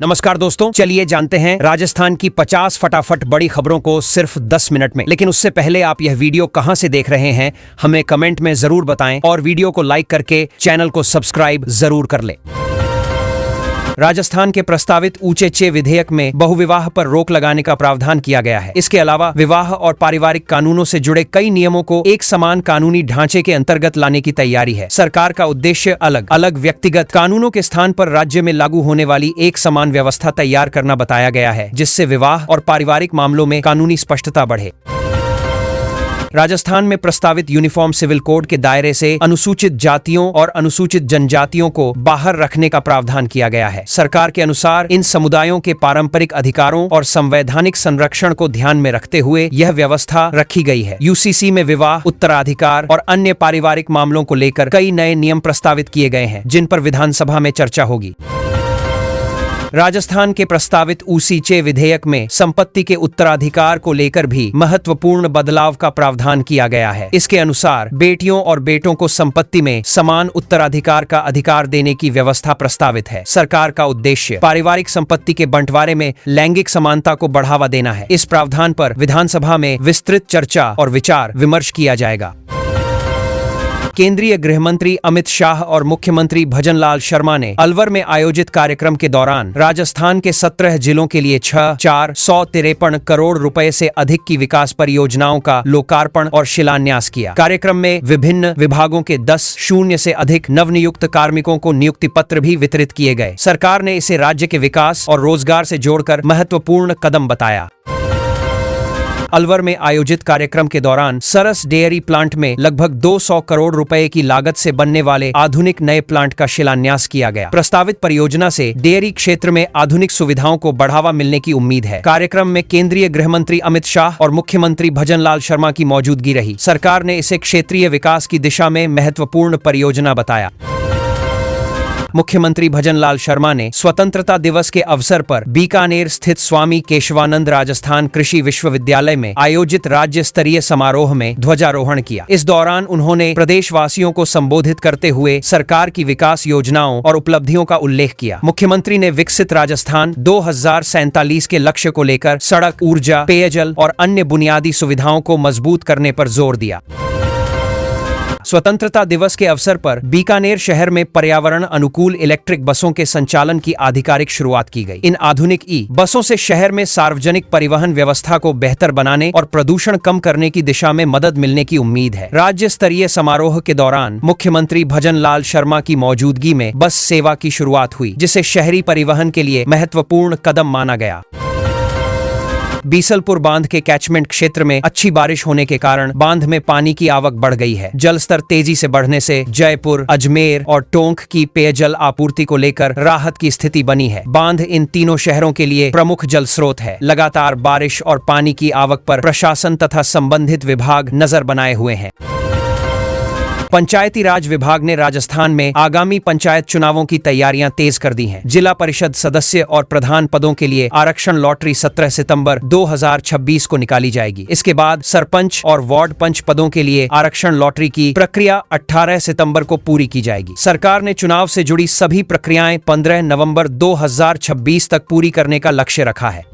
नमस्कार दोस्तों, चलिए जानते हैं राजस्थान की 50 फटाफट बड़ी खबरों को सिर्फ 10 मिनट में। लेकिन उससे पहले आप यह वीडियो कहां से देख रहे हैं हमें कमेंट में जरूर बताएं और वीडियो को लाइक करके चैनल को सब्सक्राइब जरूर कर लें। राजस्थान के प्रस्तावित ऊंचे विधेयक में बहुविवाह पर रोक लगाने का प्रावधान किया गया है। इसके अलावा विवाह और पारिवारिक कानूनों से जुड़े कई नियमों को एक समान कानूनी ढांचे के अंतर्गत लाने की तैयारी है। सरकार का उद्देश्य अलग अलग व्यक्तिगत कानूनों के स्थान पर राज्य में लागू होने वाली एक समान व्यवस्था तैयार करना बताया गया है, जिससे विवाह और पारिवारिक मामलों में कानूनी स्पष्टता बढ़े। राजस्थान में प्रस्तावित यूनिफॉर्म सिविल कोड के दायरे से अनुसूचित जातियों और अनुसूचित जनजातियों को बाहर रखने का प्रावधान किया गया है। सरकार के अनुसार इन समुदायों के पारंपरिक अधिकारों और संवैधानिक संरक्षण को ध्यान में रखते हुए यह व्यवस्था रखी गई है। यूसीसी में विवाह, उत्तराधिकार और अन्य पारिवारिक मामलों को लेकर कई नए नियम प्रस्तावित किए गए हैं, जिन पर विधानसभा में चर्चा होगी। राजस्थान के प्रस्तावित ऊंचे विधेयक में संपत्ति के उत्तराधिकार को लेकर भी महत्वपूर्ण बदलाव का प्रावधान किया गया है। इसके अनुसार बेटियों और बेटों को संपत्ति में समान उत्तराधिकार का अधिकार देने की व्यवस्था प्रस्तावित है। सरकार का उद्देश्य पारिवारिक संपत्ति के बंटवारे में लैंगिक समानता को बढ़ावा देना है। इस प्रावधान पर विधानसभा में विस्तृत चर्चा और विचार विमर्श किया जाएगा। केंद्रीय गृह मंत्री अमित शाह और मुख्यमंत्री भजनलाल शर्मा ने अलवर में आयोजित कार्यक्रम के दौरान राजस्थान के 17 जिलों के लिए 6,453 करोड़ रुपए से अधिक की विकास परियोजनाओं का लोकार्पण और शिलान्यास किया। कार्यक्रम में विभिन्न विभागों के 10,000 से अधिक नवनियुक्त कार्मिकों को नियुक्ति पत्र भी वितरित किए गए। सरकार ने इसे राज्य के विकास और रोजगार से जोड़कर महत्वपूर्ण कदम बताया। अलवर में आयोजित कार्यक्रम के दौरान सरस डेयरी प्लांट में लगभग 200 करोड़ रुपए की लागत से बनने वाले आधुनिक नए प्लांट का शिलान्यास किया गया। प्रस्तावित परियोजना से डेयरी क्षेत्र में आधुनिक सुविधाओं को बढ़ावा मिलने की उम्मीद है। कार्यक्रम में केंद्रीय गृह मंत्री अमित शाह और मुख्यमंत्री भजनलाल शर्मा की मौजूदगी रही। सरकार ने इसे क्षेत्रीय विकास की दिशा में महत्वपूर्ण परियोजना बताया। मुख्यमंत्री भजनलाल शर्मा ने स्वतंत्रता दिवस के अवसर पर बीकानेर स्थित स्वामी केशवानंद राजस्थान कृषि विश्वविद्यालय में आयोजित राज्य स्तरीय समारोह में ध्वजारोहण किया। इस दौरान उन्होंने प्रदेशवासियों को संबोधित करते हुए सरकार की विकास योजनाओं और उपलब्धियों का उल्लेख किया। मुख्यमंत्री ने विकसित राजस्थान 2047 के लक्ष्य को लेकर सड़क, ऊर्जा, पेयजल और अन्य बुनियादी सुविधाओं को मजबूत करने पर जोर दिया। स्वतंत्रता दिवस के अवसर पर बीकानेर शहर में पर्यावरण अनुकूल इलेक्ट्रिक बसों के संचालन की आधिकारिक शुरुआत की गई। इन आधुनिक बसों से शहर में सार्वजनिक परिवहन व्यवस्था को बेहतर बनाने और प्रदूषण कम करने की दिशा में मदद मिलने की उम्मीद है। राज्य स्तरीय समारोह के दौरान मुख्यमंत्री भजनलाल शर्मा की मौजूदगी में बस सेवा की शुरुआत हुई, जिसे शहरी परिवहन के लिए महत्वपूर्ण कदम माना गया। बीसलपुर बांध के कैचमेंट क्षेत्र में अच्छी बारिश होने के कारण बांध में पानी की आवक बढ़ गई है। जल स्तर तेजी से बढ़ने से जयपुर, अजमेर और टोंक की पेयजल आपूर्ति को लेकर राहत की स्थिति बनी है। बांध इन तीनों शहरों के लिए प्रमुख जल स्रोत है। लगातार बारिश और पानी की आवक पर प्रशासन तथा संबंधित विभाग नजर बनाए हुए हैं। पंचायती राज विभाग ने राजस्थान में आगामी पंचायत चुनावों की तैयारियां तेज कर दी हैं। जिला परिषद सदस्य और प्रधान पदों के लिए आरक्षण लॉटरी 17 सितंबर 2026 को निकाली जाएगी। इसके बाद सरपंच और वार्ड पंच पदों के लिए आरक्षण लॉटरी की प्रक्रिया 18 सितंबर को पूरी की जाएगी। सरकार ने चुनाव से जुड़ी सभी प्रक्रियाएं 15 नवंबर 2026 तक पूरी करने का लक्ष्य रखा है।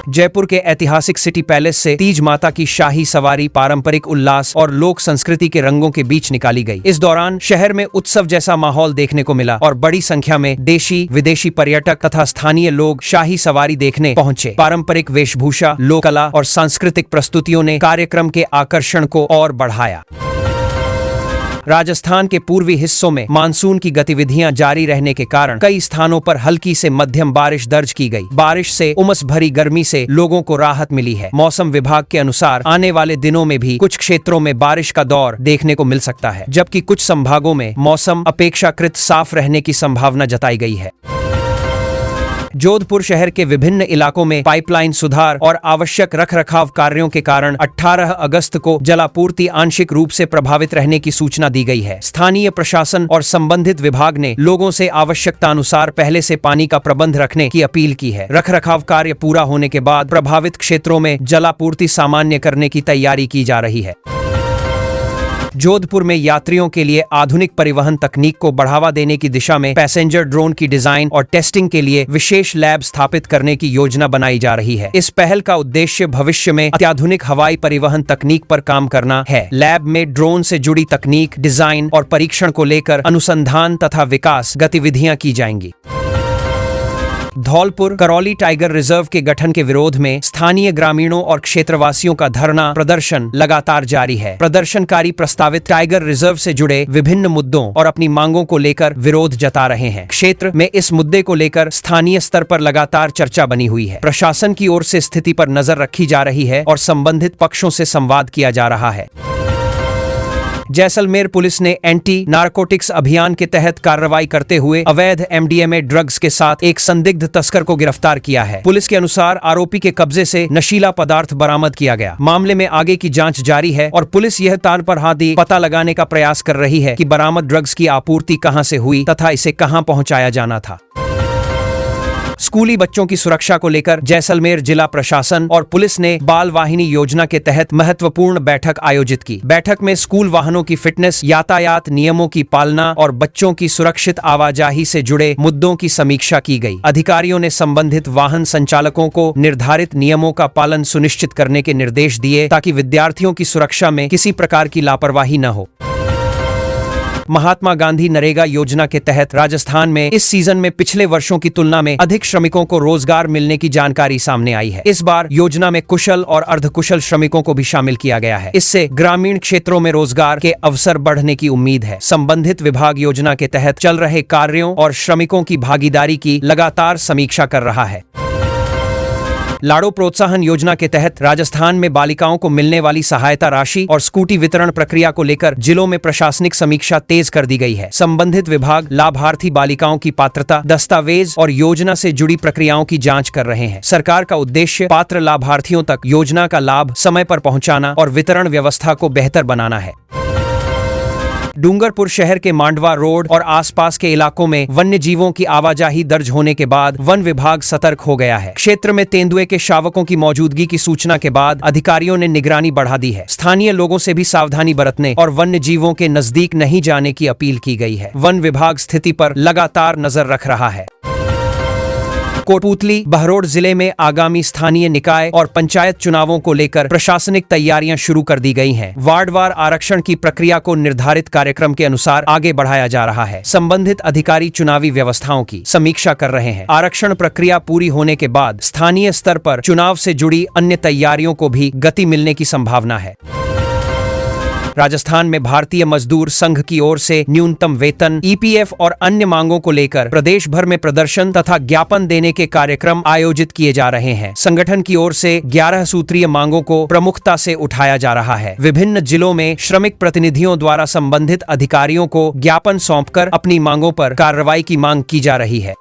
जयपुर के ऐतिहासिक सिटी पैलेस से तीज माता की शाही सवारी पारंपरिक उल्लास और लोक संस्कृति के रंगों के बीच निकाली गई। इस दौरान शहर में उत्सव जैसा माहौल देखने को मिला और बड़ी संख्या में देशी विदेशी पर्यटक तथा स्थानीय लोग शाही सवारी देखने पहुंचे। पारंपरिक वेशभूषा, लोक कला और सांस्कृतिक प्रस्तुतियों ने कार्यक्रम के आकर्षण को और बढ़ाया। राजस्थान के पूर्वी हिस्सों में मानसून की गतिविधियां जारी रहने के कारण कई स्थानों पर हल्की से मध्यम बारिश दर्ज की गई। बारिश से उमस भरी गर्मी से लोगों को राहत मिली है। मौसम विभाग के अनुसार आने वाले दिनों में भी कुछ क्षेत्रों में बारिश का दौर देखने को मिल सकता है, जबकि कुछ संभागों में मौसम अपेक्षाकृत साफ रहने की संभावना जताई गई है। जोधपुर शहर के विभिन्न इलाकों में पाइपलाइन सुधार और आवश्यक रखरखाव कार्यों के कारण 18 अगस्त को जलापूर्ति आंशिक रूप से प्रभावित रहने की सूचना दी गई है। स्थानीय प्रशासन और संबंधित विभाग ने लोगों से आवश्यकतानुसार पहले से पानी का प्रबंध रखने की अपील की है। रखरखाव कार्य पूरा होने के बाद प्रभावित क्षेत्रों में जलापूर्ति सामान्य करने की तैयारी की जा रही है। जोधपुर में यात्रियों के लिए आधुनिक परिवहन तकनीक को बढ़ावा देने की दिशा में पैसेंजर ड्रोन की डिजाइन और टेस्टिंग के लिए विशेष लैब स्थापित करने की योजना बनाई जा रही है। इस पहल का उद्देश्य भविष्य में अत्याधुनिक हवाई परिवहन तकनीक पर काम करना है। लैब में ड्रोन से जुड़ी तकनीक, डिजाइन और परीक्षण को लेकर अनुसंधान तथा विकास गतिविधियां की जाएंगी। धौलपुर करौली टाइगर रिजर्व के गठन के विरोध में स्थानीय ग्रामीणों और क्षेत्रवासियों का धरना प्रदर्शन लगातार जारी है। प्रदर्शनकारी प्रस्तावित टाइगर रिजर्व से जुड़े विभिन्न मुद्दों और अपनी मांगों को लेकर विरोध जता रहे हैं। क्षेत्र में इस मुद्दे को लेकर स्थानीय स्तर पर लगातार चर्चा बनी हुई है। प्रशासन की ओर से स्थिति पर नजर रखी जा रही है और संबंधित पक्षों से संवाद किया जा रहा है। जैसलमेर पुलिस ने एंटी नारकोटिक्स अभियान के तहत कार्रवाई करते हुए अवैध MDMA ड्रग्स के साथ एक संदिग्ध तस्कर को गिरफ्तार किया है। पुलिस के अनुसार आरोपी के कब्जे से नशीला पदार्थ बरामद किया गया। मामले में आगे की जांच जारी है और पुलिस यह तान पर हाथ पता लगाने का प्रयास कर रही है कि बरामद ड्रग्स की आपूर्ति कहां से हुई तथा इसे कहां पहुंचाया जाना था। स्कूली बच्चों की सुरक्षा को लेकर जैसलमेर जिला प्रशासन और पुलिस ने बाल वाहिनी योजना के तहत महत्वपूर्ण बैठक आयोजित की। बैठक में स्कूल वाहनों की फिटनेस, यातायात नियमों की पालना और बच्चों की सुरक्षित आवाजाही से जुड़े मुद्दों की समीक्षा की गई। अधिकारियों ने संबंधित वाहन संचालकों को निर्धारित नियमों का पालन सुनिश्चित करने के निर्देश दिए ताकि विद्यार्थियों की सुरक्षा में किसी प्रकार की लापरवाही न हो। महात्मा गांधी नरेगा योजना के तहत राजस्थान में इस सीजन में पिछले वर्षों की तुलना में अधिक श्रमिकों को रोजगार मिलने की जानकारी सामने आई है। इस बार योजना में कुशल और अर्धकुशल श्रमिकों को भी शामिल किया गया है। इससे ग्रामीण क्षेत्रों में रोजगार के अवसर बढ़ने की उम्मीद है। संबंधित विभाग योजना के तहत चल रहे कार्यों और श्रमिकों की भागीदारी की लगातार समीक्षा कर रहा है। लाड़ो प्रोत्साहन योजना के तहत राजस्थान में बालिकाओं को मिलने वाली सहायता राशि और स्कूटी वितरण प्रक्रिया को लेकर जिलों में प्रशासनिक समीक्षा तेज कर दी गई है। संबंधित विभाग लाभार्थी बालिकाओं की पात्रता, दस्तावेज और योजना से जुड़ी प्रक्रियाओं की जांच कर रहे हैं। सरकार का उद्देश्य पात्र लाभार्थियों तक योजना का लाभ समय पर पहुंचाना और वितरण व्यवस्था को बेहतर बनाना है। डूंगरपुर शहर के मांडवा रोड और आसपास के इलाकों में वन्य जीवों की आवाजाही दर्ज होने के बाद वन विभाग सतर्क हो गया है। क्षेत्र में तेंदुए के शावकों की मौजूदगी की सूचना के बाद अधिकारियों ने निगरानी बढ़ा दी है। स्थानीय लोगों से भी सावधानी बरतने और वन्य जीवों के नजदीक नहीं जाने की अपील की गई है। वन विभाग स्थिति पर लगातार नजर रख रहा है। कोटपूतली बहरोड जिले में आगामी स्थानीय निकाय और पंचायत चुनावों को लेकर प्रशासनिक तैयारियां शुरू कर दी गई हैं। वार्डवार आरक्षण की प्रक्रिया को निर्धारित कार्यक्रम के अनुसार आगे बढ़ाया जा रहा है। संबंधित अधिकारी चुनावी व्यवस्थाओं की समीक्षा कर रहे हैं। आरक्षण प्रक्रिया पूरी होने के बाद स्थानीय स्तर पर चुनाव से जुड़ी अन्य तैयारियों को भी गति मिलने की संभावना है। राजस्थान में भारतीय मजदूर संघ की ओर से न्यूनतम वेतन, EPF और अन्य मांगों को लेकर प्रदेश भर में प्रदर्शन तथा ज्ञापन देने के कार्यक्रम आयोजित किए जा रहे हैं। संगठन की ओर से 11 सूत्रीय मांगों को प्रमुखता से उठाया जा रहा है। विभिन्न जिलों में श्रमिक प्रतिनिधियों द्वारा संबंधित अधिकारियों को ज्ञापन सौंपकर अपनी मांगों पर कार्रवाई की मांग की जा रही है।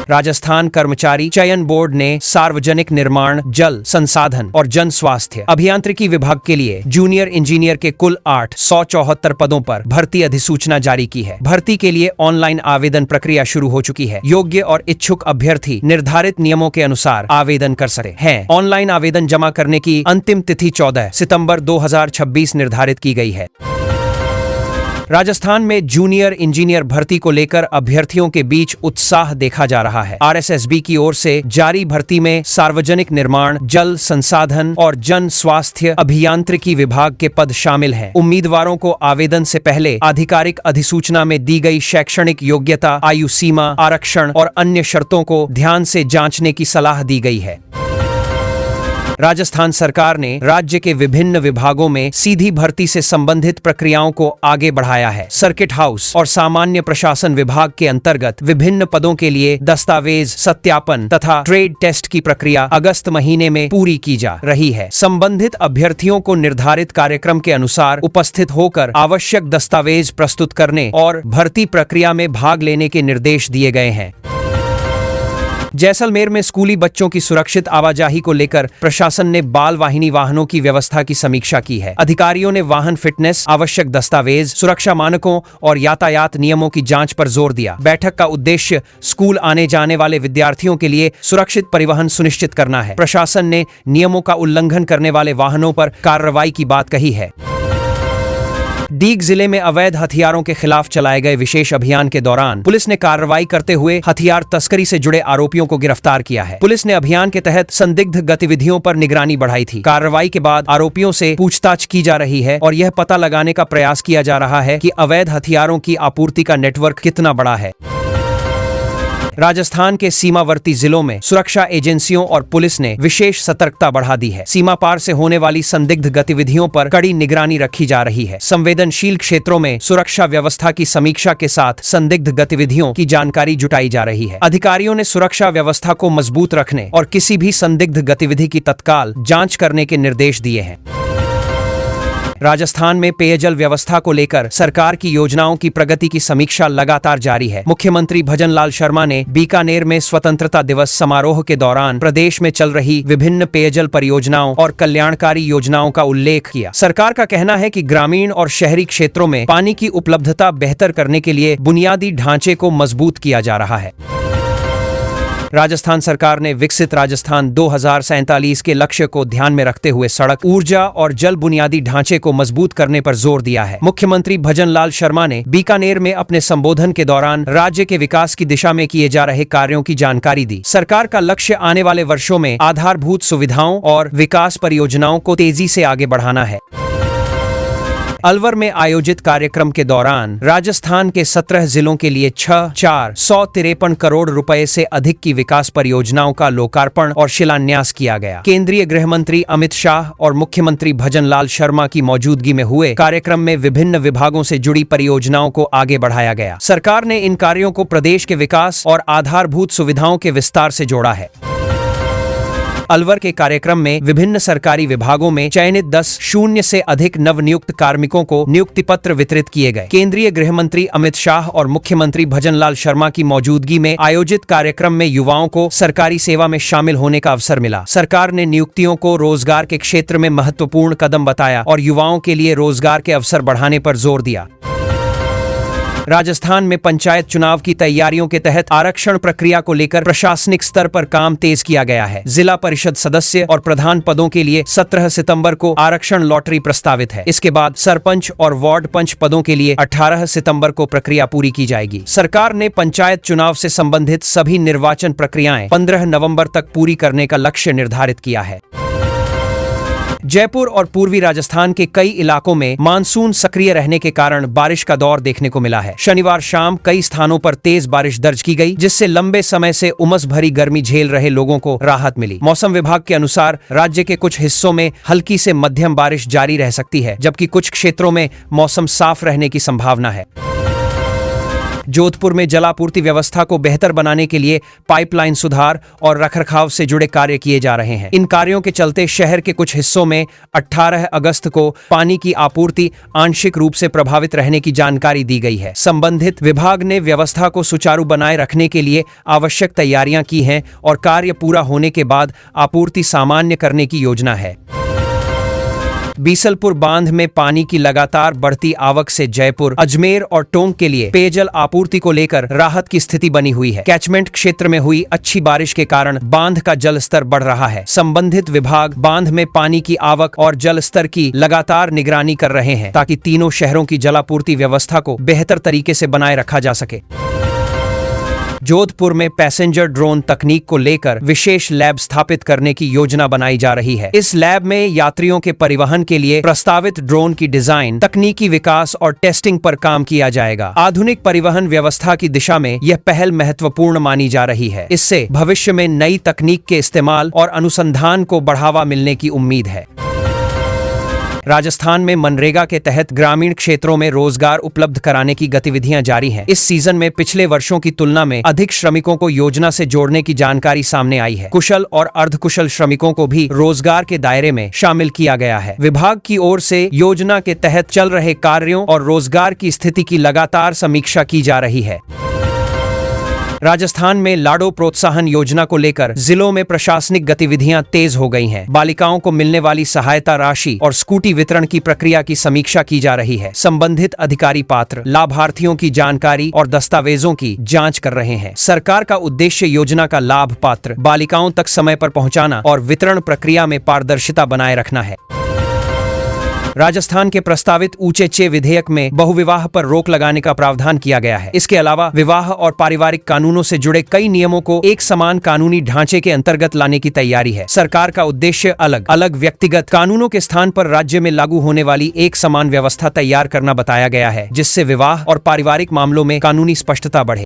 राजस्थान कर्मचारी चयन बोर्ड ने सार्वजनिक निर्माण, जल संसाधन और जन स्वास्थ्य अभियांत्रिकी विभाग के लिए जूनियर इंजीनियर के कुल 874 पदों पर भर्ती अधिसूचना जारी की है। भर्ती के लिए ऑनलाइन आवेदन प्रक्रिया शुरू हो चुकी है। योग्य और इच्छुक अभ्यर्थी निर्धारित नियमों के अनुसार आवेदन कर सकते हैं। ऑनलाइन आवेदन जमा करने की अंतिम तिथि 14 सितंबर 2026 निर्धारित की गई है। राजस्थान में जूनियर इंजीनियर भर्ती को लेकर अभ्यर्थियों के बीच उत्साह देखा जा रहा है। RSSB की ओर से जारी भर्ती में सार्वजनिक निर्माण, जल संसाधन और जन स्वास्थ्य अभियांत्रिकी विभाग के पद शामिल हैं। उम्मीदवारों को आवेदन से पहले आधिकारिक अधिसूचना में दी गई शैक्षणिक योग्यता, आयु सीमा, आरक्षण और अन्य शर्तों को ध्यान से जांचने की सलाह दी गई है। राजस्थान सरकार ने राज्य के विभिन्न विभागों में सीधी भर्ती से संबंधित प्रक्रियाओं को आगे बढ़ाया है। सर्किट हाउस और सामान्य प्रशासन विभाग के अंतर्गत विभिन्न पदों के लिए दस्तावेज सत्यापन तथा ट्रेड टेस्ट की प्रक्रिया अगस्त महीने में पूरी की जा रही है। संबंधित अभ्यर्थियों को निर्धारित कार्यक्रम के अनुसार उपस्थित होकर आवश्यक दस्तावेज प्रस्तुत करने और भर्ती प्रक्रिया में भाग लेने के निर्देश दिए गए हैं। जैसलमेर में स्कूली बच्चों की सुरक्षित आवाजाही को लेकर प्रशासन ने बाल वाहिनी वाहनों की व्यवस्था की समीक्षा की है। अधिकारियों ने वाहन फिटनेस, आवश्यक दस्तावेज, सुरक्षा मानकों और यातायात नियमों की जांच पर जोर दिया। बैठक का उद्देश्य स्कूल आने जाने वाले विद्यार्थियों के लिए सुरक्षित परिवहन सुनिश्चित करना है। प्रशासन ने नियमों का उल्लंघन करने वाले वाहनों पर कार्रवाई की बात कही है। डीग जिले में अवैध हथियारों के खिलाफ चलाए गए विशेष अभियान के दौरान पुलिस ने कार्रवाई करते हुए हथियार तस्करी से जुड़े आरोपियों को गिरफ्तार किया है। पुलिस ने अभियान के तहत संदिग्ध गतिविधियों पर निगरानी बढ़ाई थी। कार्रवाई के बाद आरोपियों से पूछताछ की जा रही है और यह पता लगाने का प्रयास किया जा रहा है कि अवैध हथियारों की आपूर्ति का नेटवर्क कितना बड़ा है। राजस्थान के सीमावर्ती जिलों में सुरक्षा एजेंसियों और पुलिस ने विशेष सतर्कता बढ़ा दी है। सीमा पार से होने वाली संदिग्ध गतिविधियों पर कड़ी निगरानी रखी जा रही है। संवेदनशील क्षेत्रों में सुरक्षा व्यवस्था की समीक्षा के साथ संदिग्ध गतिविधियों की जानकारी जुटाई जा रही है। अधिकारियों ने सुरक्षा व्यवस्था को मजबूत रखने और किसी भी संदिग्ध गतिविधि की तत्काल जांच करने के निर्देश दिए हैं। राजस्थान में पेयजल व्यवस्था को लेकर सरकार की योजनाओं की प्रगति की समीक्षा लगातार जारी है। मुख्यमंत्री भजनलाल शर्मा ने बीकानेर में स्वतंत्रता दिवस समारोह के दौरान प्रदेश में चल रही विभिन्न पेयजल परियोजनाओं और कल्याणकारी योजनाओं का उल्लेख किया। सरकार का कहना है कि ग्रामीण और शहरी क्षेत्रों में पानी की उपलब्धता बेहतर करने के लिए बुनियादी ढांचे को मजबूत किया जा रहा है। राजस्थान सरकार ने विकसित राजस्थान 2047 के लक्ष्य को ध्यान में रखते हुए सड़क, ऊर्जा और जल बुनियादी ढांचे को मजबूत करने पर जोर दिया है। मुख्यमंत्री भजनलाल शर्मा ने बीकानेर में अपने संबोधन के दौरान राज्य के विकास की दिशा में किए जा रहे कार्यों की जानकारी दी। सरकार का लक्ष्य आने वाले वर्षों में आधारभूत सुविधाओं और विकास परियोजनाओं को तेजी से आगे बढ़ाना है। अलवर में आयोजित कार्यक्रम के दौरान राजस्थान के 17 जिलों के लिए 6,453 करोड़ रुपए से अधिक की विकास परियोजनाओं का लोकार्पण और शिलान्यास किया गया। केंद्रीय गृह मंत्री अमित शाह और मुख्यमंत्री भजनलाल शर्मा की मौजूदगी में हुए कार्यक्रम में विभिन्न विभागों से जुड़ी परियोजनाओं को आगे बढ़ाया गया। सरकार ने इन कार्यों को प्रदेश के विकास और आधारभूत सुविधाओं के विस्तार से जोड़ा है। अलवर के कार्यक्रम में विभिन्न सरकारी विभागों में चयनित 10 से अधिक नवनियुक्त कार्मिकों को नियुक्ति पत्र वितरित किए गए। केंद्रीय गृह मंत्री अमित शाह और मुख्यमंत्री भजनलाल शर्मा की मौजूदगी में आयोजित कार्यक्रम में युवाओं को सरकारी सेवा में शामिल होने का अवसर मिला। सरकार ने नियुक्तियों को रोजगार के क्षेत्र में महत्वपूर्ण कदम बताया और युवाओं के लिए रोजगार के अवसर बढ़ाने पर जोर दिया। राजस्थान में पंचायत चुनाव की तैयारियों के तहत आरक्षण प्रक्रिया को लेकर प्रशासनिक स्तर पर काम तेज किया गया है। जिला परिषद सदस्य और प्रधान पदों के लिए 17 सितंबर को आरक्षण लॉटरी प्रस्तावित है। इसके बाद सरपंच और वार्ड पंच पदों के लिए 18 सितंबर को प्रक्रिया पूरी की जाएगी। सरकार ने पंचायत चुनाव से संबंधित सभी निर्वाचन प्रक्रियाएं 15 नवंबर तक पूरी करने का लक्ष्य निर्धारित किया है। जयपुर और पूर्वी राजस्थान के कई इलाकों में मानसून सक्रिय रहने के कारण बारिश का दौर देखने को मिला है। शनिवार शाम कई स्थानों पर तेज बारिश दर्ज की गई, जिससे लंबे समय से उमस भरी गर्मी झेल रहे लोगों को राहत मिली। मौसम विभाग के अनुसार राज्य के कुछ हिस्सों में हल्की से मध्यम बारिश जारी रह सकती है, जबकि कुछ क्षेत्रों में मौसम साफ रहने की संभावना है। जोधपुर में जलापूर्ति व्यवस्था को बेहतर बनाने के लिए पाइपलाइन सुधार और रखरखाव से जुड़े कार्य किए जा रहे हैं। इन कार्यों के चलते शहर के कुछ हिस्सों में 18 अगस्त को पानी की आपूर्ति आंशिक रूप से प्रभावित रहने की जानकारी दी गई है। संबंधित विभाग ने व्यवस्था को सुचारू बनाए रखने के लिए आवश्यक तैयारियां की हैं और कार्य पूरा होने के बाद आपूर्ति सामान्य करने की योजना है। बीसलपुर बांध में पानी की लगातार बढ़ती आवक से जयपुर, अजमेर और टोंक के लिए पेयजल आपूर्ति को लेकर राहत की स्थिति बनी हुई है। कैचमेंट क्षेत्र में हुई अच्छी बारिश के कारण बांध का जल स्तर बढ़ रहा है। संबंधित विभाग बांध में पानी की आवक और जल स्तर की लगातार निगरानी कर रहे हैं, ताकि तीनों शहरों की जलापूर्ति व्यवस्था को बेहतर तरीके से बनाए रखा जा सके। जोधपुर में पैसेंजर ड्रोन तकनीक को लेकर विशेष लैब स्थापित करने की योजना बनाई जा रही है। इस लैब में यात्रियों के परिवहन के लिए प्रस्तावित ड्रोन की डिजाइन, तकनीकी विकास और टेस्टिंग पर काम किया जाएगा। आधुनिक परिवहन व्यवस्था की दिशा में यह पहल महत्वपूर्ण मानी जा रही है। इससे भविष्य में नई तकनीक के इस्तेमाल और अनुसंधान को बढ़ावा मिलने की उम्मीद है। राजस्थान में मनरेगा के तहत ग्रामीण क्षेत्रों में रोजगार उपलब्ध कराने की गतिविधियां जारी हैं। इस सीजन में पिछले वर्षों की तुलना में अधिक श्रमिकों को योजना से जोड़ने की जानकारी सामने आई है। कुशल और अर्धकुशल श्रमिकों को भी रोजगार के दायरे में शामिल किया गया है। विभाग की ओर से योजना के तहत चल रहे कार्यों और रोजगार की स्थिति की लगातार समीक्षा की जा रही है। राजस्थान में लाडो प्रोत्साहन योजना को लेकर जिलों में प्रशासनिक गतिविधियां तेज हो गई हैं। बालिकाओं को मिलने वाली सहायता राशि और स्कूटी वितरण की प्रक्रिया की समीक्षा की जा रही है। संबंधित अधिकारी पात्र लाभार्थियों की जानकारी और दस्तावेजों की जांच कर रहे हैं। सरकार का उद्देश्य योजना का लाभ पात्र बालिकाओं तक समय पर पहुंचाना और वितरण प्रक्रिया में पारदर्शिता बनाए रखना है। राजस्थान के प्रस्तावित ऊंचे विधेयक में बहुविवाह पर रोक लगाने का प्रावधान किया गया है। इसके अलावा विवाह और पारिवारिक कानूनों से जुड़े कई नियमों को एक समान कानूनी ढांचे के अंतर्गत लाने की तैयारी है। सरकार का उद्देश्य अलग अलग व्यक्तिगत कानूनों के स्थान पर राज्य में लागू होने वाली एक समान व्यवस्था तैयार करना बताया गया है, जिससे विवाह और पारिवारिक मामलों में कानूनी स्पष्टता बढ़े।